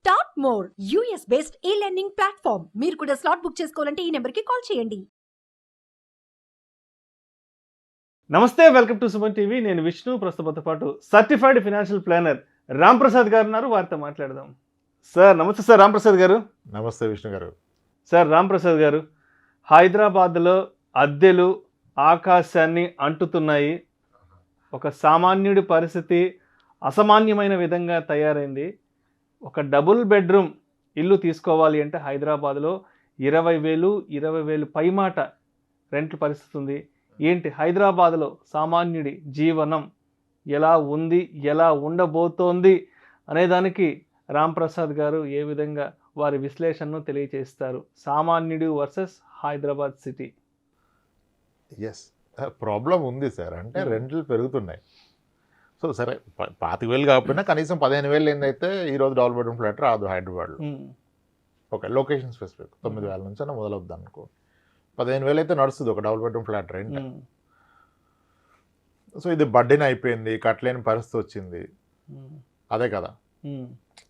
Start more US based ఈ learning platform. మీరు కూడా స్లాట్ బుక్ చేసుకోవాలంటే ఈ నెంబర్కి కాల్ చేయండి. నమస్తే, వెల్కమ్ టు సుమన్ టీవీ. నేను విష్ణు. ప్రస్తుతంతో పాటు certified financial planner Ram Prasad గారు ఉన్నారు. వారితో మాట్లాడదాం. సార్ నమస్తే. సార్ రామ్ ప్రసాద్ గారు. నమస్తే విష్ణు గారు. సార్ రామ్ ప్రసాద్ గారు, హైదరాబాద్లో అద్దెలు ఆకాశాన్ని అంటుతున్నాయి. ఒక సామాన్యుడి పరిస్థితి అసామాన్యమైన విధంగా తయారైంది. ఒక డబుల్ బెడ్రూమ్ ఇల్లు తీసుకోవాలి అంటే హైదరాబాద్లో 20,000 పైమాట రెంట్ల పరిస్థితి ఉంది. ఏంటి హైదరాబాద్లో సామాన్యుడి జీవనం ఎలా ఉంది, ఎలా ఉండబోతోంది అనేదానికి రామ్ ప్రసాద్ గారు ఏ విధంగా వారి విశ్లేషణను తెలియజేస్తారు. సామాన్యుడు versus Hyderabad city. Yes, problem ఉంది సార్. అంటే రెంట్లు పెరుగుతున్నాయి. సో సరే, 25,000 కాకపోయినా కనీసం 15,000 ఏందైతే ఈరోజు డబుల్ బెడ్రూమ్ ఫ్లాట్ రాదు హైదరాబాద్లో. ఓకే, లొకేషన్ స్పెసిఫిక్ 9,000 నుంచి అయినా మొదలవుద్ది అనుకో. 15,000 అయితే నడుస్తుంది ఒక double bedroom flat rent. So ఇది బడ్డీని అయిపోయింది, కట్టలేని పరిస్థితి వచ్చింది. అదే కదా,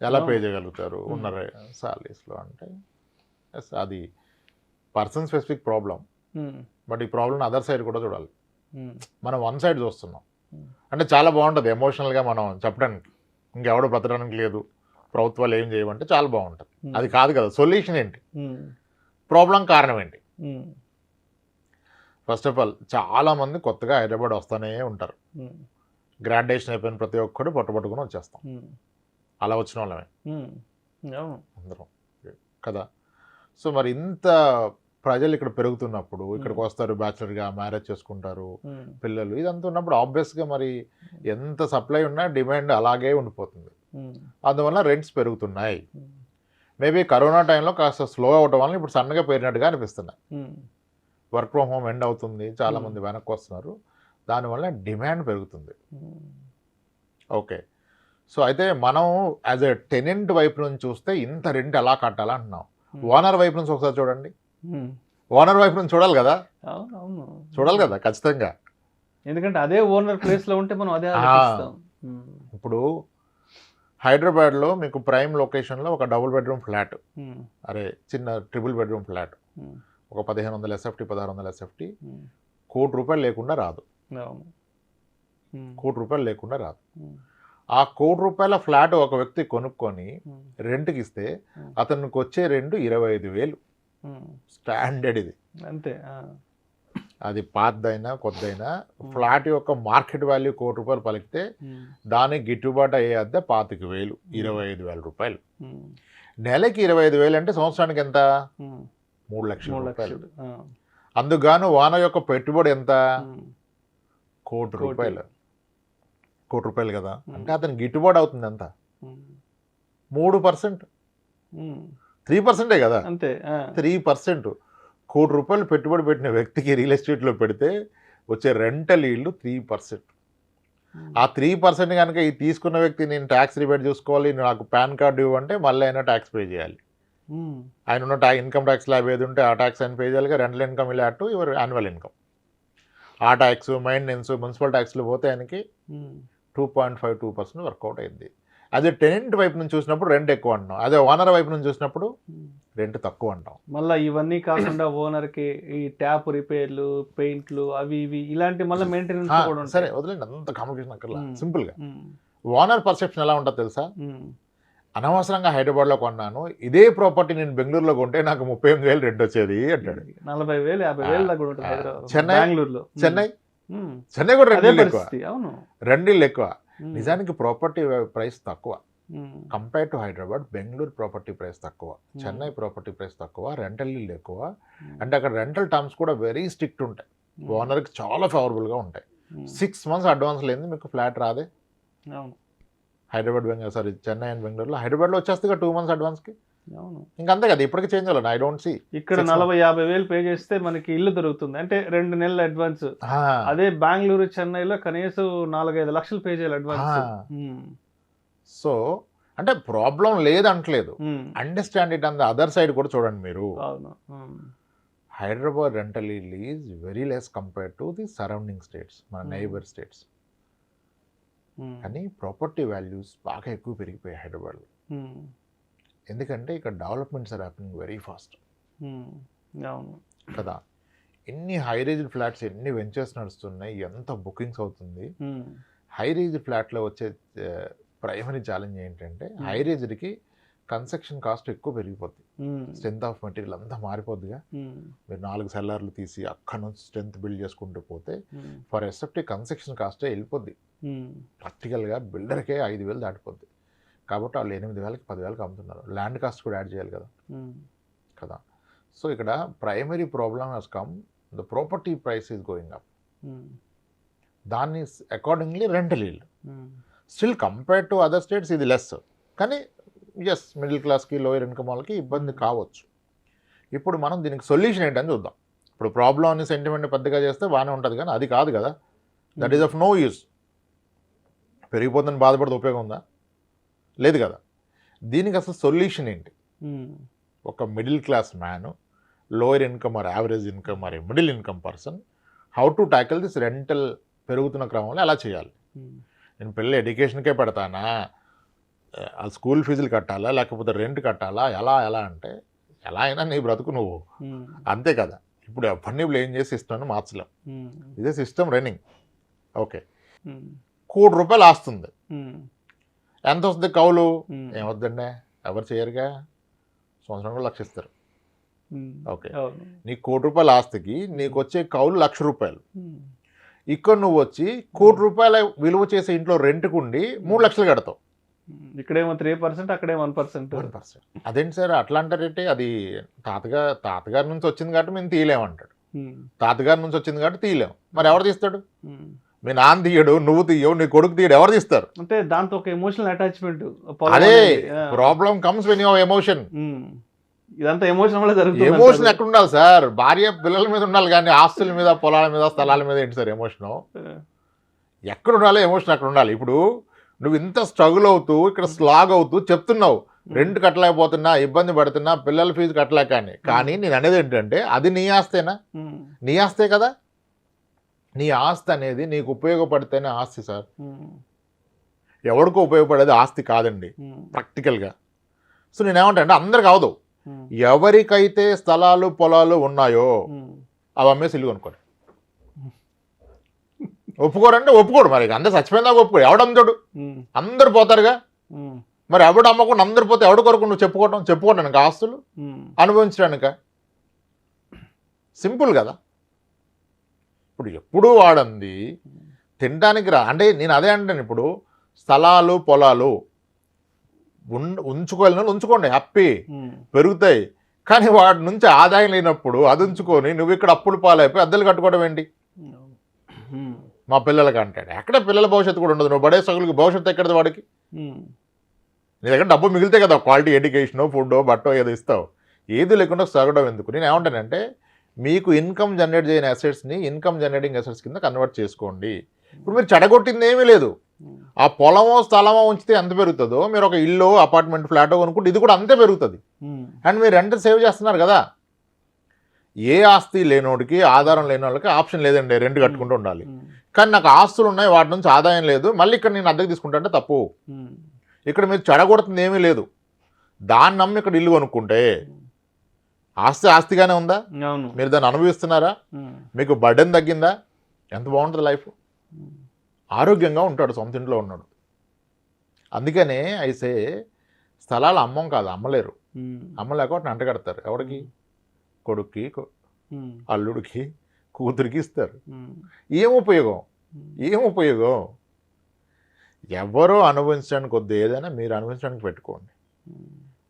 ఎలా పే చేయగలుగుతారు ఉన్న సాలరీస్లో అంటే? ఎస్, అది పర్సన్ స్పెసిఫిక్ ప్రాబ్లం. బట్ ఈ ప్రాబ్లం అదర్ సైడ్ కూడా చూడాలి. మనం వన్ సైడ్ చూస్తున్నాం. అంటే చాలా బాగుంటుంది ఎమోషనల్గా మనం చెప్పడానికి, ఇంకెవడో బ్రతకడానికి లేదు, ప్రభుత్వాలు ఏం చేయమంటే చాలా బాగుంటుంది. అది కాదు కదా. సొల్యూషన్ ఏంటి, ప్రాబ్లం కారణం ఏంటి? ఫస్ట్ ఆఫ్ ఆల్ చాలామంది కొత్తగా హైదరాబాద్ వస్తూనే ఉంటారు. గ్రాడ్యుయేషన్ అయిపోయిన ప్రతి ఒక్కరు పట్టుబట్టుకుని వచ్చేస్తాం. అలా వచ్చిన వాళ్ళమే అందరం కదా. సో మరి ఇంత ప్రజలు ఇక్కడ పెరుగుతున్నప్పుడు ఇక్కడికి వస్తారు, బ్యాచులర్గా మ్యారేజ్ చేసుకుంటారు, పిల్లలు, ఇదంతా ఉన్నప్పుడు ఆబ్వియస్గా మరి ఎంత సప్లై ఉన్నా డిమాండ్ అలాగే ఉండిపోతుంది. అందువల్ల రెంట్స్ పెరుగుతున్నాయి. మేబీ కరోనా టైంలో కాస్త స్లో అవడం వల్ల ఇప్పుడు సన్నగా పెరిగినట్టుగా అనిపిస్తున్నాయి. వర్క్ ఫ్రమ్ హోమ్ ఎండ్ అవుతుంది, చాలామంది వెనక్కి వస్తున్నారు, దానివల్ల డిమాండ్ పెరుగుతుంది. ఓకే, సో అయితే మనం యాజ్ ఎ టెనెంట్ వైపు నుంచి చూస్తే ఇంత రెంట్ ఎలా కట్టాలా అంటున్నాం. ఓనర్ వైపు నుంచి ఒకసారి చూడండి. ఓనర్ వైపు నుంచి చూడాలి కదా. చూడాలి కదా ఖచ్చితంగా. ఎందుకంటే అదే ఓనర్ ప్లేస్లో ఉంటే మనం అదే ఆలోచిస్తాం. ఇప్పుడు హైదరాబాద్లో మీకు ప్రైమ్ లొకేషన్లో ఒక డబుల్ బెడ్రూమ్ ఫ్లాట్, అరే చిన్న ట్రిపుల్ బెడ్రూమ్ ఫ్లాట్, ఒక 1,500 SFT 1,600 SFT, ₹1,00,00,000 లేకుండా రాదు. ₹1,00,00,000 లేకుండా రాదు. ఆ ₹1,00,00,000 ఫ్లాట్ ఒక వ్యక్తి కొనుక్కొని రెంట్కి ఇస్తే అతనికి వచ్చే రెంట్ 25,000 స్టాండర్డ్. ఇది అంతే. అది పాతదైనా కొత్తదైనా ఫ్లాట్ యొక్క మార్కెట్ వాల్యూ ₹1,00,00,000 పలికితే దానికి గిట్టుబాటు అయ్యే అద్దె 25,000, ₹25,000. నెలకి 25,000 అంటే సంవత్సరానికి ఎంత? ₹3,00,000. అందుకుగాను ఓనర్ యొక్క పెట్టుబడి ఎంత? ₹1,00,00,000. ₹1,00,00,000 కదా. అంటే అతనికి గిట్టుబాటు అవుతుంది ఎంత? 3%, 3% కదా. అంతే. 3%. ₹1,00,00,000 పెట్టుబడి పెట్టిన వ్యక్తికి రియల్ ఎస్టేట్లో పెడితే వచ్చే రెంటల్ ఈల్డ్ 3%. ఆ 3% కనుక ఈ తీసుకున్న వ్యక్తి నేను ట్యాక్స్ రిబేట్ చూసుకోవాలి, నాకు పాన్ కార్డు ఇవ్వంటే మళ్ళీ అయినా ట్యాక్స్ పే చేయాలి. ఆయన ఉన్న ఇన్కమ్ ట్యాక్స్ ల్యాబ్ ఏది ఉంటే ఆ ట్యాక్స్ ఆయన పే చేయాలి. రెంటల్ ఇన్కమ్ ఇలా టు యువర్ యాన్యువల్ ఇన్కమ్, ఆ ట్యాక్స్, మెయింటెనెన్స్, మున్సిపల్ ట్యాక్స్లు పోతే ఆయనకి 2.52% వర్కౌట్ అయింది. అదే టెనెంట్ వైపు నుంచి చూసినప్పుడు రెంట్ ఎక్కువ అంటాం, అదే ఓనర్ వైపు నుంచి చూసినప్పుడు రెంట్ తక్కువ అంటాం. మళ్ళీ ఇవన్నీ కాకుండా ఓనర్కి ఈ ట్యాప్ రిపేర్లు, పెయింట్లు, అవి ఇవి ఇలాంటి మళ్ళీ మెయింటెనెన్స్ కూడా ఉంటాయి. సరే వదిలేండి, అంత కాంప్లికేషన్ అక్కర్లా. సింపుల్గా ఓనర్ పర్సెప్షన్ ఎలా ఉంటుందో తెలుసా? అనవసరంగా హైదరాబాద్లో కొన్నాను, ఇదే ప్రాపర్టీ నేను బెంగళూరులో కొంటే నాకు 38,000 రెంట్ వచ్చేది అంటాడు. 40,000 50,000 దగ్గర ఉంటుంది. చెన్నై కూడా రెండిళ్ళు ఎక్కువ. నిజానికి ప్రాపర్టీ ప్రైస్ తక్కువ compare to Hyderabad. Bengaluru property price తక్కువ, చెన్నై ప్రాపర్టీ ప్రైస్ తక్కువ, రెంటల్ ఇల్లు ఎక్కువ. అంటే అక్కడ రెంటల్ టర్మ్స్ కూడా వెరీ స్ట్రిక్ట్ ఉంటాయి, ఓనర్కి చాలా ఫేవరబుల్గా ఉంటాయి. 6 months అడ్వాన్స్ లేని మీకు ఫ్లాట్ రాదే. హైదరాబాద్ చెన్నై అండ్ బెంగళూరులో. హైదరాబాద్లో వచ్చేస్తే 2 months అడ్వాన్స్కి. ఇంకంతే కదా, ఇప్పటికీ చేంజ్ అవ్వాలి. I don't see. ఇక్కడ 40,000-50,000 పే చేస్తే మనకి ఇల్లు దొరుకుతుంది, అంటే 2 నెలల అడ్వాన్స్. అదే బెంగళూరు, చెన్నైలో కనీసం 4-5 లక్షలు పే చేయాలి అడ్వాన్స్. సో అంటే ప్రాబ్లం లేదంటలేదు, understand it. And other side కూడా చూడండి మీరు. Hyderabad rental yield is very less compared to the surrounding states, మన నైబర్ స్టేట్స్. కానీ ప్రాపర్టీ వాల్యూస్ బాగా ఎక్కువ పెరిగిపోయాయి హైదరాబాద్లో. ఎందుకంటే ఇక్కడ developments are happening very fast అవును. కదా. ఎన్ని హై రేజ్డ్ ఫ్లాట్స్, ఎన్ని వెంచర్స్ నడుస్తున్నాయి, ఎంత బుకింగ్స్ అవుతుంది. హై రేజ్డ్ ఫ్లాట్లో వచ్చే ప్రైమరీ ఛాలెంజ్ ఏంటంటే హై రేజ్డ్కి కన్స్ట్రక్షన్ కాస్ట్ ఎక్కువ పెరిగిపోద్ది. స్ట్రెంత్ ఆఫ్ మెటీరియల్ అంతా మారిపోద్దిగా. మీరు 4 సెల్లార్లు తీసి అక్కడ నుంచి స్ట్రెంత్ బిల్డ్ చేసుకుంటూ పోతే ఫర్ ఎస్ఎఫ్టీ కన్స్ట్రక్షన్ కాస్టే వెళ్ళిపోద్ది. ప్రాక్టికల్గా బిల్డర్కే 5,000 దాటిపోద్ది. కాబట్టి వాళ్ళు 8,000కి 10,000కి అమ్ముతున్నారు. ల్యాండ్ కాస్ట్ కూడా యాడ్ చేయాలి కదా కదా. సో ఇక్కడ primary problem has come, the property price is going up. దాన్ని accordingly rental yield still compared to other states ఇది లెస్. కానీ ఎస్, మిడిల్ క్లాస్కి లోయర్ ఇన్కమ్ వాళ్ళకి ఇబ్బంది కావచ్చు. ఇప్పుడు మనం దీనికి సొల్యూషన్ ఏంటని చూద్దాం. ఇప్పుడు ప్రాబ్లమ్ని సెంటిమెంట్ పెద్దగా చేస్తే బాగానే ఉంటుంది, కానీ అది కాదు కదా. That is of no use. పెరిగిపోతుందని బాధపడితే ఉపయోగం ఉందా? లేదు కదా. దీనికి అసలు సొల్యూషన్ ఏంటి? ఒక middle class man, lower income or average income or middle income person, how to tackle this rental పెరుగుతున్న క్రమంలో ఎలా చేయాలి? నేను పిల్లలు ఎడ్యుకేషన్కే పెడతానా, ఆ స్కూల్ ఫీజులు కట్టాలా, లేకపోతే రెంట్ కట్టాలా, ఎలా అంటే ఎలా అయినా నీ బ్రతుకు నువ్వు అంతే కదా. ఇప్పుడు అవన్నీ బ్లేమ్ చేసి సిస్టమ్ని మార్చలేం. ఇదే సిస్టమ్ రన్నింగ్. ఓకే, ₹1,00,00,000 ఆస్తుంది. ఎంత వస్తుంది కౌలు? ఏమొద్దండి, ఎవరు చేయరుగా. సంవత్సరం కూడా ₹1,00,000 ఇస్తారు. ఓకే, నీకు ₹1,00,00,000 ఆస్తికి నీకు వచ్చే కౌలు ₹1,00,000. ఇక్కడ నువ్వు వచ్చి ₹1,00,00,000 విలువ చేసే ఇంట్లో రెంట్కు ఉండి 3,00,000 కడతావు. ఇక్కడేమో 3%, అక్కడే 1%. అదేంటి సార్ అట్లా అంటారేంటి? అది తాతగారి నుంచి వచ్చింది కాబట్టి మేము తీయలేమంటాడు. తాతగారి నుంచి వచ్చింది కాబట్టి తీయలేము. మరి ఎవరు తీస్తాడు? మీ నాన్న తీయడు, నువ్వు తీయవు, నీ కొడుకు తీయడు, ఎవరు తీస్తారు? అంటే దాంతో ఒక ఎమోషనల్ అటాచ్మెంట్. అదే problem comes when your emotion. ఇదంతా ఎమోషన్ వల్ల జరుగుతుంది. ఎమోషన్ ఎక్కడ ఉండాలి సార్? భార్య పిల్లల మీద ఉండాలి, కానీ ఆస్తుల మీద, పొలాల మీద, స్థలాల మీద ఏంటి సార్ ఎమోషన్? ఎక్కడ ఉండాలి ఎమోషన్? అక్కడ ఉండాలి. ఇప్పుడు నువ్వు ఇంత స్ట్రగుల్ అవుతూ ఇక్కడ స్లాగ్ అవుతూ చెప్తున్నావు, రెంట్ కట్టలేకపోతున్నా, ఇబ్బంది పడుతున్నా, పిల్లల ఫీజు కట్టలేక కానీ నేను అనేది ఏంటంటే అది నీ ఆస్తేనా? నీ ఆస్తే కదా. నీ ఆస్తి అనేది నీకు ఉపయోగపడితేనే ఆస్తి సార్. ఎవరికో ఉపయోగపడేది ఆస్తి కాదండి ప్రాక్టికల్గా. సో నేనేమంటా అంటే అందరికి అవదు. ఎవరికైతే స్థలాలు పొలాలు ఉన్నాయో అవి అమ్మేసి ఇల్లు కొనుక్కోండి. ఒప్పుకోరంటే ఒప్పుకోడు. మరి అందరు చచ్చిపోయిందాక ఒప్పుకోడు. ఎవడమ్ముతాడు? అందరు పోతారుగా. మరి ఎవడు అమ్మకుండా అందరు పోతే ఎవడు కొరకు నువ్వు చెప్పుకోవడానికి ఆస్తులు అనుభవించడానిక? సింపుల్ కదా. ఇప్పుడు ఎప్పుడూ వాడంది తినడానికి అంటే నేను అదే అంటాను. ఇప్పుడు స్థలాలు పొలాలు ఉంచుకోవాలని ఉంచుకోండి, హ్యాపీ పెరుగుతాయి. కానీ వాటి నుంచి ఆదాయం లేనప్పుడు అది ఉంచుకొని నువ్వు ఇక్కడ అప్పులు పాలైపోయి అద్దెలు కట్టుకోవడం ఏంటి? మా పిల్లలకి అంటాడు. ఎక్కడ పిల్లల భవిష్యత్తు కూడా ఉండదు. నువ్వు పడే సగులకి భవిష్యత్తు ఎక్కడది వాడికి? నీ దగ్గర డబ్బు మిగిలితే కదా క్వాలిటీ ఎడ్యుకేషనో, ఫుడ్డో, బట్టో ఏదో ఇస్తావు. ఏది లేకుండా సగడం ఎందుకు? నేను ఏమంటానంటే మీకు ఇన్కమ్ జనరేట్ చేయని అసెట్స్ని ఇన్కమ్ జనరేటింగ్ అసెట్స్ కింద కన్వర్ట్ చేసుకోండి. ఇప్పుడు మీరు చెడగొట్టింది ఏమీ లేదు. ఆ పొలమో స్థలమో ఉంచితే ఎంత పెరుగుతుందో, మీరు ఒక ఇల్లు, అపార్ట్మెంట్, ఫ్లాటో కొనుక్కుంటే ఇది కూడా అంతే పెరుగుతుంది. అండ్ మీరు రెంట్ సేవ్ చేస్తున్నారు కదా. ఏ ఆస్తి లేనోడికి, ఆధారం లేని వాళ్ళకి ఆప్షన్ లేదండి, రెంట్ కట్టుకుంటూ ఉండాలి. కానీ నాకు ఆస్తులు ఉన్నాయి, వాటి నుంచి ఆదాయం లేదు, మళ్ళీ ఇక్కడ నేను అద్దెకు తీసుకుంటా అంటే తప్పు. ఇక్కడ మీరు చెడగొడుతుంది ఏమీ లేదు. దాన్ని నమ్మి ఇక్కడ ఇల్లు కొనుక్కుంటే ఆస్తి ఆస్తిగానే ఉందా? మీరు దాన్ని అనుభవిస్తున్నారా? మీకు బర్డెన్ తగ్గిందా? ఎంత బాగుంటుంది లైఫ్. ఆరోగ్యంగా ఉంటాడు, సొంత ఇంట్లో ఉన్నాడు. అందుకనే అయితే స్థలాలు అమ్మం కాదు, అమ్మలేరు. అమ్మలేక వాటిని అంటగడతారు. ఎవరికి? కొడుక్కి, అల్లుడికి, కూతురికి ఇస్తారు. ఏం ఉపయోగం? ఎవరో అనుభవించడానికి కొద్ది ఏదైనా మీరు అనుభవించడానికి పెట్టుకోండి.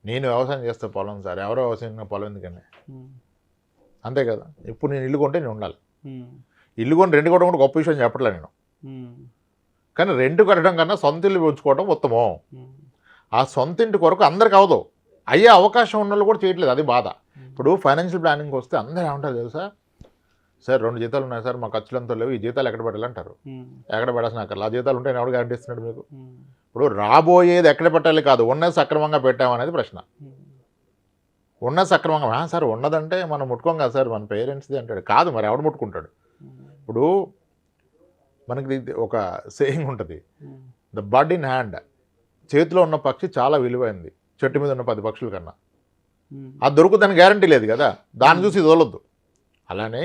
నేను వ్యవసాయం చేస్తే పొలం సార్, ఎవరో వ్యవసాయం పొలం ఎందుకని? అంతే కదా. ఇప్పుడు నేను ఇల్లు కొంటే నేను ఉండాలి. ఇల్లు కొని రెంట్ కొట్టడం కూడా గొప్ప విషయం చెప్పట్లే నేను. కానీ రెంట్ కట్టడం కన్నా సొంత ఇల్లు ఉంచుకోవడం ఉత్తమం. ఆ సొంత ఇంటి కొరకు అందరికి అవదు. అయ్యే అవకాశం ఉన్న వాళ్ళు కూడా చేయట్లేదు, అది బాధ. ఇప్పుడు ఫైనాన్షియల్ ప్లానింగ్కి వస్తే అందరూ ఏమంటారు తెలుసా? సార్ 2 జీతాలు ఉన్నాయి సార్, మా ఖర్చులంతా లేవు, ఈ జీతాలు ఎక్కడ పెట్టాలంటారు. ఎక్కడ పెట్టాల్సిన అక్కడ ఆ జీతాలు ఉంటే ఎవడు గ్యారెంటీ ఇస్తున్నాడు మీకు? ఇప్పుడు రాబోయేది ఎక్కడ పెట్టాలి కాదు, ఉన్నది సక్రమంగా పెట్టామనేది ప్రశ్న. ఉన్నది సక్రమంగా సార్ ఉన్నదంటే మనం ముట్టుకోం కదా సార్, మన పేరెంట్స్ది అంటాడు. కాదు, మరి ఎవడు ముట్టుకుంటాడు? ఇప్పుడు మనకి ఒక సేయింగ్ ఉంటుంది, ద బర్డ్ ఇన్ హ్యాండ్. చేతిలో ఉన్న పక్షి చాలా విలువైంది, చెట్టు మీద ఉన్న 10 పక్షుల కన్నా. అది దొరుకుతుందని గ్యారంటీ లేదు కదా, దాన్ని చూసి ఇది వదలొద్దు. అలానే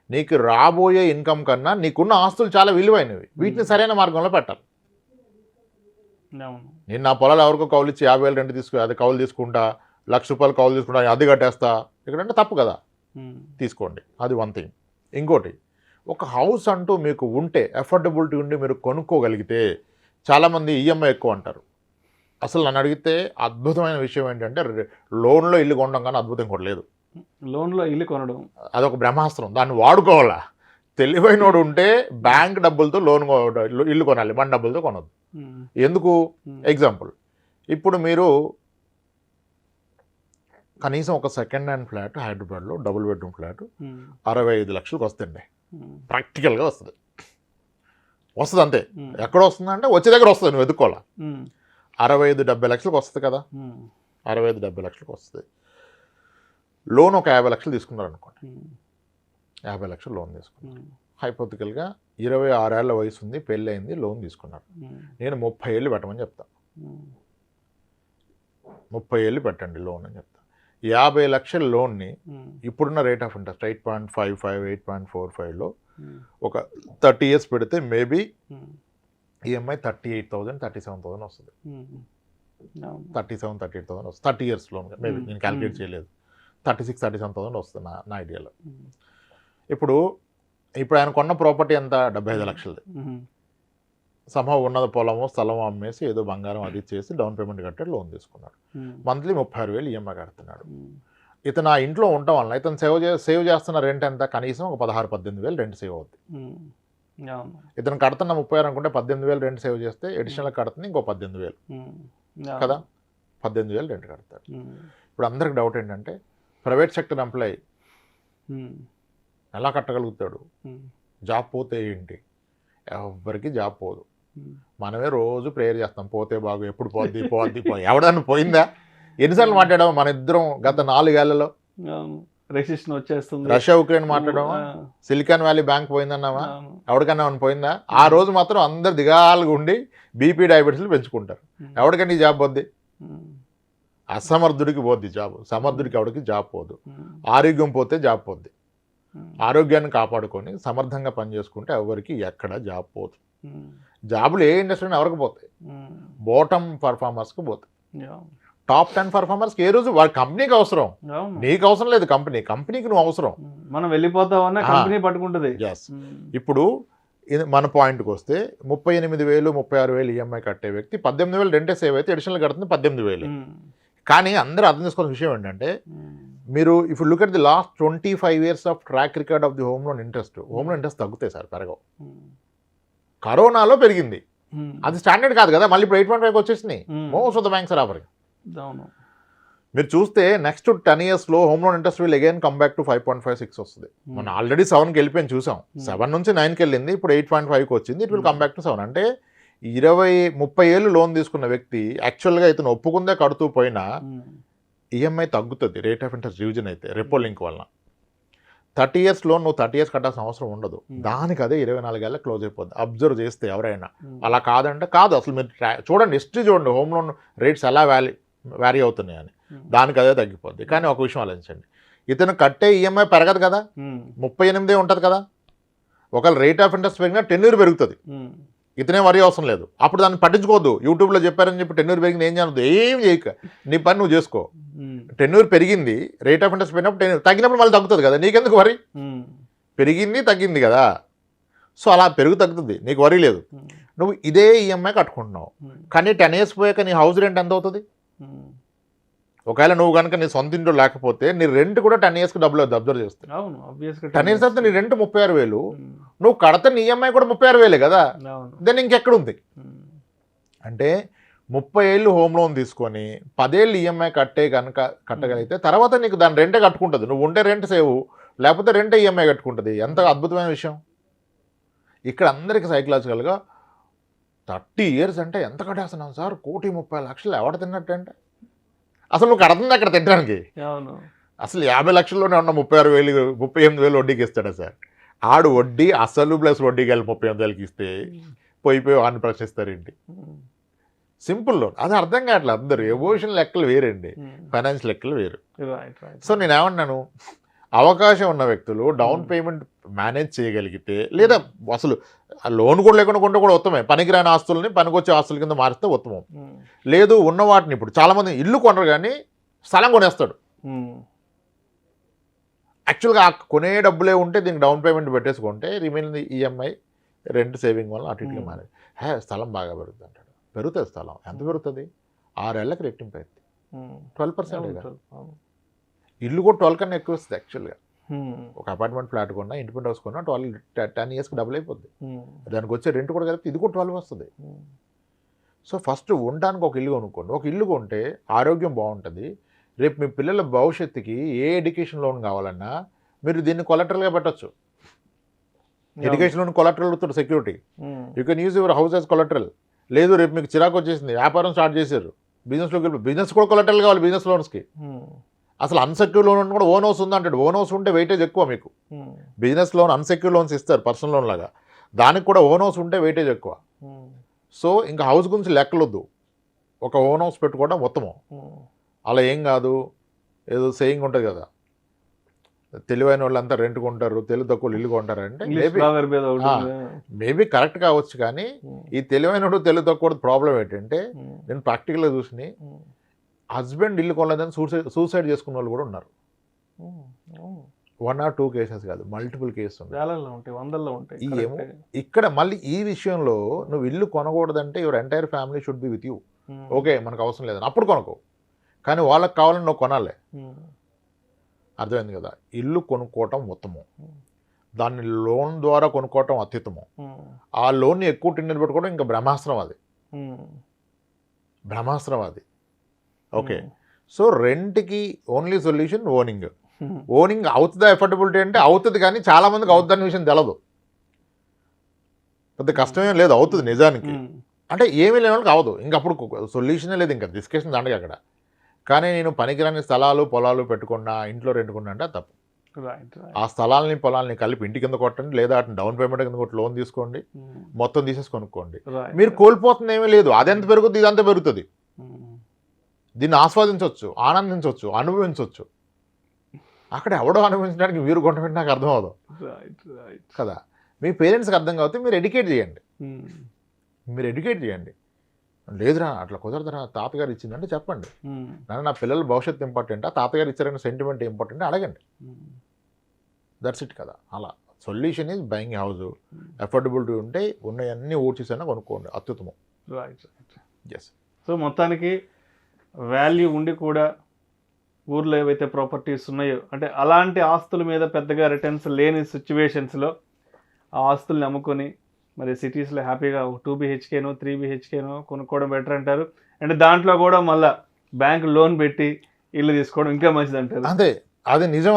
నీకు రాబోయే ఇన్కమ్ కన్నా నీకున్న ఆస్తులు చాలా విలువైనవి, వీటిని సరైన మార్గంలో పెట్టాలి. నేను నా పొలాలు ఎవరికో కౌలు ఇచ్చి 50,000 రెంట్ అది కౌలు తీసుకుంటా, ₹1,00,000 కౌలు తీసుకుంటా, అది కట్టేస్తా, ఇక్కడంటే తప్పు కదా. తీసుకోండి, అది వన్ థింగ్. ఇంకోటి, ఒక హౌస్ అంటూ మీకు ఉంటే, అఫోర్డబిలిటీ ఉండి మీరు కొనుక్కోగలిగితే, చాలామంది ఈఎంఐ ఎక్కువ అంటారు. అసలు నన్ను అడిగితే అద్భుతమైన విషయం ఏంటంటే లోన్లో ఇల్లు కొనడం కానీ అద్భుతం కూడా లేదు. లోన్లో ఇల్లు కొనడం అదొక బ్రహ్మాస్త్రం, దాన్ని వాడుకోవాలా. తెలివైనోడు ఉంటే బ్యాంక్ డబ్బులతో ఇల్లు కొనాలి, మన డబ్బులతో కొనద్దు. ఎందుకు? ఎగ్జాంపుల్, ఇప్పుడు మీరు కనీసం ఒక సెకండ్ హ్యాండ్ ఫ్లాట్ హైదరాబాద్లో డబుల్ బెడ్రూమ్ ఫ్లాట్ 65 లక్షలకు వస్తుంది. ప్రాక్టికల్గా వస్తుంది అంతే. ఎక్కడ వస్తుంది అంటే వచ్చే దగ్గర వస్తుంది, నువ్వు వెతుక్కోవాలా. 65-70 లక్షలకు వస్తుంది కదా, 65-70 లక్షలకు వస్తుంది. లోన్ ఒక 50 లక్షలు తీసుకున్నారు అనుకోండి, 50 లక్షలు లోన్ తీసుకున్నారు. హైపోథికల్గా 26 ఏళ్ల వయసు ఉంది, పెళ్ళి అయింది, లోన్ తీసుకున్నారు. నేను 30 ఏళ్ళు పెట్టమని చెప్తాను. 30 ఏళ్ళు పెట్టండి లోన్ అని చెప్తాను. 50 లక్షల లోన్ని ఇప్పుడున్న రేట్ ఆఫ్ ఇంట్రెస్ట్ 8.55, 8.45లో ఒక 30 ఇయర్స్ పెడితే మేబీ ఈఎంఐ 38,000, 37,000 వస్తుంది. 37-38,000 వస్తుంది 30 ఇయర్స్ లోన్. మేబీ నేను క్యాలిక్యులేట్ చేయలేదు, 36-37,000 వస్తుంది నా ఐడియాలో. ఇప్పుడు ఆయన కొన్న ప్రాపర్టీ ఎంత? 75 లక్షలది. సంభవం ఉన్నది పొలము స్థలము అమ్మేసి ఏదో బంగారం అది చేసి డౌన్ పేమెంట్ కట్టాడు, లోన్ తీసుకున్నాడు. మంత్లీ 36,000 ఈఎంఐ కడుతున్నాడు. ఇతను ఆ ఇంట్లో ఉండటం వలన ఇతను సేవ్ చేస్తున్న రెంట్ ఎంత? కనీసం ఒక 16-18,000 రెంట్ సేవ్ అవుతుంది. ఇతను కడుతున్న 30,000 అనుకుంటే 18,000 రెంట్ సేవ్ చేస్తే అడిషనల్ కడుతుంది ఇంకో 18,000 కదా, 18,000 రెంట్ కడతాడు. ఇప్పుడు అందరికి డౌట్ ఏంటంటే ప్రైవేట్ సెక్టర్ ఎంప్లాయీ ఎలా కట్టగలుగుతాడు? జాబ్ పోతే ఏంటి? ఎవరికి జాబ్ పోదు. మనమే రోజు ప్రేయర్ చేస్తాం, పోతే బాగు, ఎప్పుడు పోద్ది పోద్ది ఎవడన్నా పోయిందా? ఎన్నిసార్లు మాట్లాడాము మన ఇద్దరం గత 4 ఏళ్లలో? రెసిషన్ వచ్చేస్తుంది, రష్యా ఉక్రెయిన్ మాట్లాడామా, సిలికాన్ వ్యాలీ బ్యాంక్ పోయిందన్నావా, ఎవరికన్నా పోయిందా? ఆ రోజు మాత్రం అందరు దిగాలుగా ఉండి బీపీ డయాబెటీస్లు పెంచుకుంటారు. ఎవరికైనా జాబ్ పోద్ది? అసమర్థుడికి పోద్ది జాబ్, సమర్థుడికి ఎవరికి జాబ్ పోదు. ఆరోగ్యం పోతే జాబ్ పోద్ది. ఆరోగ్యాన్ని కాపాడుకొని సమర్థంగా పనిచేసుకుంటే ఎవరికి ఎక్కడ జాబ్ పోదు. జాబులు ఏ ఇండస్ట్రీని ఎవరికి పోతాయి? బాటమ్ పర్ఫార్మర్స్కి పోతాయి. టాప్ 10 పర్ఫార్మర్స్కి ఏ రోజు వాడి కంపెనీకి అవసరం, నీకు అవసరం లేదు. కంపెనీకి నువ్వు అవసరం. మనం వెళ్ళిపోతామన్నా కంపెనీ పట్టుకుంటుంది. ఎస్. ఇప్పుడు మన పాయింట్కి వస్తే 38,000, 36,000 ఈఎంఐ కట్టే వ్యక్తి 18,000 రెంటే సేవ్ అయితే అడిషనల్ కడుతుంది 18,000. కానీ అందరూ అర్థం చేసుకోవాల్సిన విషయం ఏంటంటే మీరు if look at the last 25 years of track record of the home loan interest తగ్గుతాయి సార్, పెరగవు. కరోనాలో పెరిగింది, అది స్టాండర్డ్ కాదు కదా. మళ్ళీ ఇప్పుడు 8.5 వచ్చేసినాయి. Most of the banks are offering. మీరు చూస్తే నెక్స్ట్ 10 yearsలో home loan interest will again come back to 5.56 వస్తుంది. మనం ఆల్రెడీ 7కి వెళ్ళిపోయింది చూసాం. 7 నుంచి 9కి వెళ్ళింది, ఇప్పుడు 8.5కి వచ్చింది. It will come back to 7. అంటే 20-30 ఏళ్ళు లోన్ తీసుకున్న వ్యక్తి యాక్చువల్గా ఇతను ఒప్పుకుందే కడుతూ పోయినా ఈఎంఐ తగ్గుతుంది రేట్ ఆఫ్ ఇంట్రెస్ట్ రివిజన్ అయితే రెపో లింక్ వలన. 30 years లోన్ నువ్వు 30 years కట్టాల్సిన అవసరం ఉండదు. దానికి అదే 24 ఏళ్ళ క్లోజ్ అయిపోద్ది. అబ్జర్వ్ చేస్తే ఎవరైనా అలా కాదంటే కాదు. అసలు మీరు చూడండి, హిస్టరీ చూడండి, హోమ్ లోన్ రేట్స్ ఎలా వ్యారీ అవుతున్నాయని. దానికి అదే తగ్గిపోద్ది. కానీ ఒక విషయం ఆలోచించండి, ఇతను కట్టే ఈఎంఐ పెరగదు కదా, 38 ఉంటుంది కదా. ఒకవేళ రేట్ ఆఫ్ ఇంట్రెస్ట్ పెరిగినా టెన్యూర్ పెరుగుతుంది, ఇతనే వరి అవసరం లేదు. అప్పుడు దాన్ని పట్టించుకోవద్దు. యూట్యూబ్లో చెప్పారని చెప్పి టెన్యూర్ పెరిగింది ఏం చేయదు, ఏం చేయక నీ పని నువ్వు చేసుకో. టెన్యూర్ పెరిగింది, రేట్ ఆఫ్ ఇంట్రెస్ట్ పెరిగినప్పుడు తగ్గినప్పుడు మళ్ళీ తగ్గుతుంది కదా, నీకెందుకు వరి? పెరిగింది తగ్గింది కదా, సో అలా తగ్గుతుంది, నీకు వరి లేదు. నువ్వు ఇదే ఈఎంఐ కట్టుకుంటున్నావు. కానీ 10 years పోయాక నీ హౌస్ రెంట్ ఎంత అవుతుంది? ఒకవేళ నువ్వు కనుక నీ సొంత ఇంట్లో లేకపోతే నీ రెంట్ కూడా 10 yearsకి డబ్బులు అబ్జర్వ్ చేస్తావు. 10 years అయితే నీ రెంట్ 36,000, నువ్వు కడతా నీ ఈఎంఐ కూడా 36,000 కదా. దెన్ ఇంకెక్కడ ఉంది? అంటే 30 ఏళ్ళు హోమ్ లోన్ తీసుకొని 10 ఏళ్ళు ఈఎంఐ కట్టగలిగితే తర్వాత నీకు దాని రెంటే కట్టుకుంటుంది. నువ్వు ఉంటే రెంట్ సేవ్, లేకపోతే రెంటే ఈఎంఐ కట్టుకుంటుంది. ఎంత అద్భుతమైన విషయం. ఇక్కడ అందరికీ సైకలాజికల్గా 30 years అంటే ఎంత కట్టేస్తున్నాం సార్, 1,30,00,000 ఎవడ తిన్నట్టు అంటే అసలు నువ్వు కడుతుంది అక్కడ తినడానికి. అసలు 50 లక్షల్లోనే ఉన్న 38,000 వడ్డీకి ఇస్తాడా సార్? ఆడు వడ్డీ అసలు ప్లస్ వడ్డీకి వెళ్ళి 38,000కి ఇస్తే పోయి వాడిని ప్రశ్నిస్తారేంటి? Simple loan. అది అర్థం కావట్లేదు అందరు. ఎమోషన్ లెక్కలు వేరండి, ఫైనాన్స్ లెక్కలు వేరు. Right right. సో నేను ఏమన్నాను, అవకాశం ఉన్న వ్యక్తులు డౌన్ పేమెంట్ మేనేజ్ చేయగలిగితే, లేదా అసలు లోన్ కూడా లేకుండా కొంటే కూడా ఉత్తమే. పనికిరాని ఆస్తుల్ని పనికొచ్చే ఆస్తుల కింద మారిస్తే ఉత్తమం. లేదు ఉన్న వాటిని, ఇప్పుడు చాలామంది ఇల్లు కొనరు కానీ స్థలం కొనేస్తాడు. యాక్చువల్గా ఆ కొనే డబ్బులే ఉంటే దీనికి డౌన్ పేమెంట్ పెట్టేసుకుంటే రిమైనింగ్ ఈఎంఐ రెంట్ సేవింగ్ వల్ల అటు ఇటుగా మారేది. స్థలం బాగా పెరుగుతుంది అంటాడు. పెరుగుతుంది స్థలం. ఎంత పెరుగుతుంది? 6 ఏళ్ళకి రెట్టింపు అవుతుంది. 12%. ఇల్లు కూడా 12 కన్నా ఎక్కువ వస్తుంది యాక్చువల్గా. ఒక అపార్ట్మెంట్ ఫ్లాట్ కొన్నా, ఇండిపెండెంట్ హౌస్ కొన్నా 10 ఇయర్స్కి డబుల్ అయిపోద్ది. దానికి వచ్చే రెంట్ కూడా కలిపి ఇది కూడా 12 వస్తుంది. సో ఫస్ట్ ఉండడానికి ఒక ఇల్లు కొనుక్కోండి. ఒక ఇల్లు కొంటే ఆరోగ్యం బాగుంటుంది. రేపు మీ పిల్లల భవిష్యత్తుకి ఏ ఎడ్యుకేషన్ లోన్ కావాలన్నా మీరు దీన్ని కొలెటరల్గా పెట్టచ్చు. Education loan collateral with security. You can use your house as collateral. లేదు రేపు మీకు చిరాకు వచ్చేసింది, వ్యాపారం స్టార్ట్ చేశారు, బిజినెస్లోకి వెళ్ళి, బిజినెస్ కూడా కొలెటరల్ కావాలి బిజినెస్ లోన్స్కి. అసలు అన్సెక్యూర్ లోన్ కూడా ఓన్ హౌస్ ఉందంటాడు. ఓన్ హౌస్ ఉంటే వెయిటేజ్ ఎక్కువ మీకు. బిజినెస్ లోన్ అన్సెక్యూర్ లోన్స్ ఇస్తారు పర్సనల్ లోన్ లాగా, దానికి కూడా ఓన్ హౌస్ ఉంటే వెయిటేజ్ ఎక్కువ. సో ఇంకా హౌస్ గురించి లెక్కలొద్దు, ఒక ఓన్ హౌస్ పెట్టుకోవడం ఉత్తమం. అలా ఏం కాదు, ఏదో సేయింగ్ ఉంటుంది కదా, తెలివైన వాళ్ళంతా రెంట్ కొంటారు, తెలివి తక్కువ ఇల్లు కొంటారు అంటే మేబీ కరెక్ట్ కావచ్చు. కానీ ఈ తెలివైన తెలివి తక్కువ ప్రాబ్లం ఏంటంటే, నేను ప్రాక్టికల్గా చూసి హస్బెండ్ ఇల్లు కొనలేదని సూసైడ్ చేసుకున్న వాళ్ళు కూడా ఉన్నారు. 1 or 2 కేసెస్ కాదు, మల్టిపుల్ కేసెస్ ఉంటాయి. ఏమో ఇక్కడ మళ్ళీ ఈ విషయంలో నువ్వు ఇల్లు కొనకూడదంటే your entire family should be with you. Okay మనకు అవసరం లేదని అప్పుడు కొనుక్కో, కానీ వాళ్ళకి కావాలని నువ్వు కొనాలి. అర్థమైంది కదా? ఇల్లు కొనుక్కోవటం ఉత్తమం, దాన్ని లోన్ ద్వారా కొనుక్కోవటం అత్యుత్తమం. ఆ లోన్ని ఎక్కువ టిన్నెలు పెట్టుకోవడం ఇంకా బ్రహ్మాస్త్రం అది, బ్రహ్మాస్త్రం అది. ఓకే, సో రెంట్కి ఓన్లీ సొల్యూషన్ ఓనింగ్. ఓనింగ్ అవుతుందా ఎఫర్డబిలిటీ అంటే అవుతుంది, కానీ చాలా మందికి అవుతుందనే విషయం తెలదు. పెద్ద కష్టమేం లేదు, అవుతుంది నిజానికి. అంటే ఏమీ లేని వాళ్ళకి అవదు, ఇంక అప్పుడు సొల్యూషనే లేదు, ఇంకా డిస్కషన్ దండగా అక్కడ. కానీ నేను పనికిరాని స్థలాలు పొలాలు పెట్టుకున్నా, ఇంట్లో రెంటుకున్నా అంటే తప్పు. ఆ స్థలాలని పొలాలని కలిపి ఇంటి కింద కొట్టండి, లేదా అటు డౌన్ పేమెంట్ కింద కొట్టి లోన్ తీసుకోండి, మొత్తం తీసేసి కొనుక్కోండి. మీరు కోల్పోతుంది ఏమీ లేదు, అదెంత పెరుగుతుంది ఇదంతా పెరుగుతుంది. దీన్ని ఆస్వాదించవచ్చు, ఆనందించవచ్చు, అనుభవించవచ్చు. అక్కడ ఎవడో అనుభవించడానికి మీరు కొట్టమంటే నాకు అర్థం అవదు కదా. మీ పేరెంట్స్కి అర్థం కాకపోతే మీరు ఎడ్యుకేట్ చేయండి. లేదురా అట్లా కుదరదురా, తాతగారు ఇచ్చిందంటే చెప్పండి. నా పిల్లల భవిష్యత్తు ఇంపార్టెంట్, ఆ తాతగారు ఇచ్చారనే సెంటిమెంట్ ఇంపార్టెంట్ అడగండి. దట్స్ ఇట్ కదా. అలా solution is buying house. Affordability ఉంటే ఉన్నవన్నీ ఓడ్చేసైనా కొనుక్కోండి, అత్యుత్తమం. ఎస్. సో మొత్తానికి వాల్యూ ఉండి కూడా ఊర్లో ఏవైతే ప్రాపర్టీస్ ఉన్నాయో, అంటే అలాంటి ఆస్తుల మీద పెద్దగా రిటర్న్స్ లేని సిచ్యువేషన్స్లో ఆ ఆస్తుల్ని అమ్ముకొని మరి సిటీస్లో హ్యాపీగా 2 BHKనో 3 BHKనో కొనుక్కోవడం బెటర్ అంటారు. అండ్ దాంట్లో కూడా మళ్ళీ బ్యాంక్ లోన్ పెట్టి ఇల్లు తీసుకోవడం ఇంకా మంచిది అంటారు. అంతే, అది నిజం.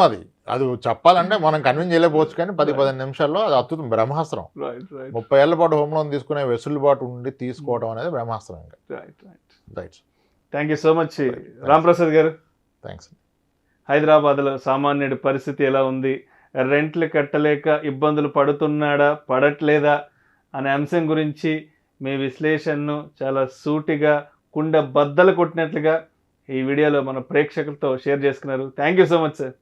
అది చెప్పాలంటే మనం కన్విన్స్ చేయలేకపోవచ్చు, కానీ 10-15 నిమిషాల్లో అది అద్భుతం, బ్రహ్మాస్త్రం. 30 ఏళ్ల పాటు హోమ్ లోన్ తీసుకునే వెసులుబాటు ఉండి తీసుకోవడం అనేది బ్రహ్మాస్త్రం. Right. Thank you so much Ramprasad గారు. థ్యాంక్స్. హైదరాబాద్లో సామాన్యుడి పరిస్థితి ఎలా ఉంది, రెంట్లు కట్టలేక ఇబ్బందులు పడుతున్నాడా పడట్లేదా అనే అంశం గురించి మీ విశ్లేషణను చాలా సూటిగా కుండ బద్దలు కొట్టినట్లుగా ఈ వీడియోలో మన ప్రేక్షకులతో షేర్ చేసుకున్నారు. Thank you so much sir.